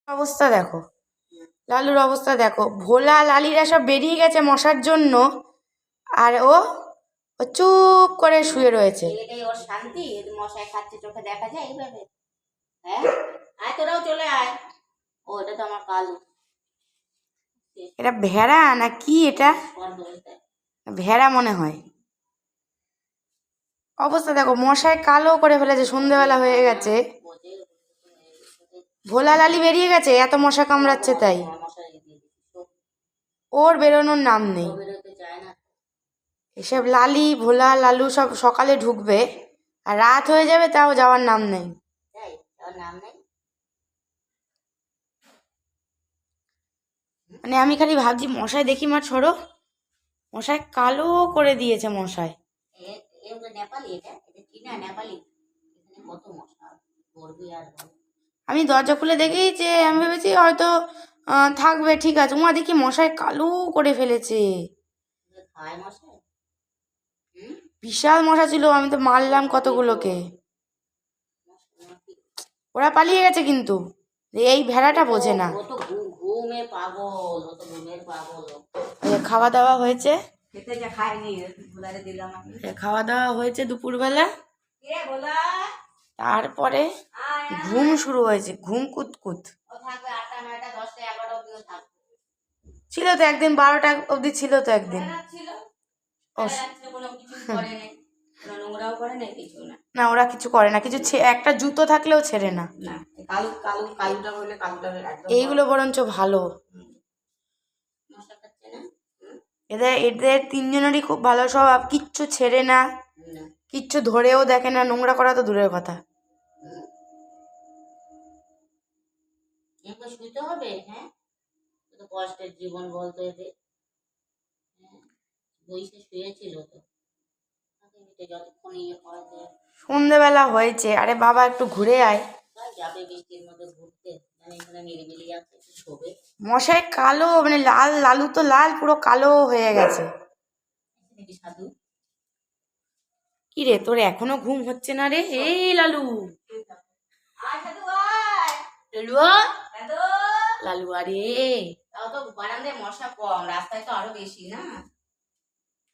অবস্থা দেখো, লালুর অবস্থা দেখো, ভোলা লালিরা সব বেরিয়ে গেছে মশার জন্য, আর ও চুপ করে শুয়ে রয়েছে। এটাই ওর শান্তি, মশায় খাচ্ছে চোখে দেখা যায় এইভাবে। হ্যাঁ, আয় তোরাও চলে আয়। ও এটা তো আমার কালু। এটা ভেড়া না কি? এটা ভেড়া মনে হয়। অবস্থা দেখো, মশায় কালো করে ফেলেছে, সন্ধেবেলা হয়ে গেছে। ভোলা লালি বেরিয়ে গেছে, এত মশা কামড়াচ্ছে তাই। ওর বেরোনোর নাম নেই। এসব লালি ভোলা লালু সব সকালে ঢুকবে, আর রাত হয়ে যাবে তাও যাওয়ার নাম নেই। মানে আমি খালি ভাবছি, মশায় দেখি মা ছড়ো, মশায় কালো করে দিয়েছে মশায়। আমি দরজা খুলে দেখি যে আমি ভেবেছি হয়তো থাকবে, ঠিক আছে, উমা দেখি মশায় কালো করে ফেলেছে। বিশাল মশা ছিল, আমি তো মারলাম কতগুলোকে। ওরা পালিয়ে গেছে, কিন্তু এই ভেড়াটা বোঝে না। খাওয়া দাওয়া হয়েছে, খাওয়া দাওয়া হয়েছে দুপুরবেলা, তারপরে ঘুম শুরু হয়েছে, ঘুম কুতকুত ছিল তো একদিন, 12টা অবধি ছিল তো একদিন। না ওরা কিছু করে না, কিছু একটা জুতো থাকলেও ছেড়ে না। এইগুলো বরঞ্চ ভালো, এদের এদের তিনজনেরই খুব ভালো স্বভাব, কিচ্ছু ছেড়ে না, কিচ্ছু ধরেও দেখে না, নোংরা করা তো দূরের কথা। শুতে হবে, হ্যাঁ, কষ্টের জীবন বলতো এদের। বইসে শুয়েছিল তো, যতক্ষণ ইয়ে হয়। সন্ধ্যেবেলা হয়েছে, আরে বাবা একটু ঘুরে আয়। যাবে বৃষ্টির মধ্যে ঘুরতে, এখানে নিরিবিলি আছে, শোবে। মশাই কালো, মানে লাল, লালু তো লাল, পুরো কালো হয়ে গেছে। সাধু কি রে, তোর এখনো ঘুম হচ্ছে না রে? এই লালু, লালু আরে, তাও তো বারান্দায় মশা কম, রাস্তায় তো আরো বেশি না,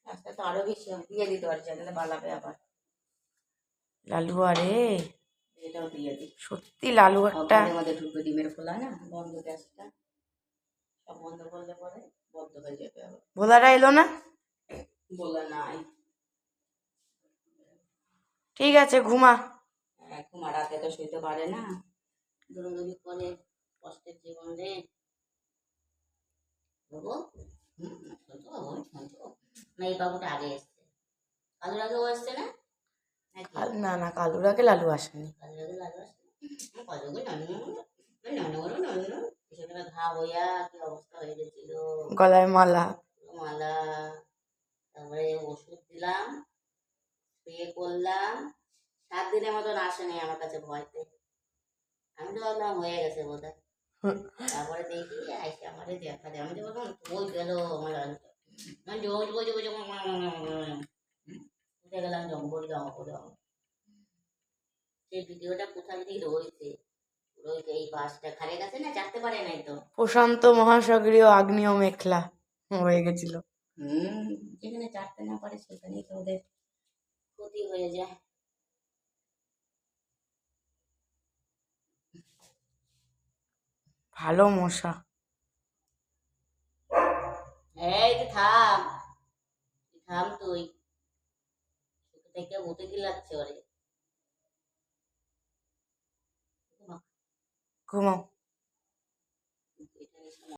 রাস্তায় তো আরো বেশি। দিয়ে দিতে পারছি, পালাবে আবার। লালু আরে, এটাও দিয়ে দিই। সত্যি লালু একটা মধ্যে ঢুকবে, ডিমের খোলা না, বন্ধ গ্যাসটা, সব বন্ধ করলে পরে বন্ধ হয়ে যাবে আবার। ভোলারা এলো না? বলা নাই। ঠিক আছে, ঘুমা। ঘুমা, রাতে তো শুইতে পারে না, দৌড়াদৌড়ি করে, কষ্টের জীবন রে। না এই বাবুটা আগে এসছে, কালুর আগেও এসছে না? না না, কালুর আগে লালু আসেনি। ঘা হইয়া কি অবস্থা হয়ে গেছিল, গলায় মালা মালা, তারপরে ওষুধ দিলাম, স্প্রে করলাম, 7 দিনের মতন আসেনি আমার কাছে ভয়তে। আমি তো ভাবলাম হয়ে গেছে বোধ হয়। তারপরে দেখি আইসে আমারে দেখা যায়, আমি তো বললাম ওই গেল আমার গেলাম জঙ্গল জঙ্গল। সেই ভিডিওটা কোথায় দিয়ে রয়েছে, এই বাসটা খারে গেছে না, চাটতে পারে নাই তো। প্রশান্ত মহাসাগরীয় আগ্নেয় মেঘলা হয়ে গেছিল। যেখানে চাটতে না পারে সেখানেই তো ওদের ক্ষতি হয়ে যায়। ভালো মশা। এই থাম, থাম তুই, থেকে মুতে কি লাগছে ওরে। ঘুমাও।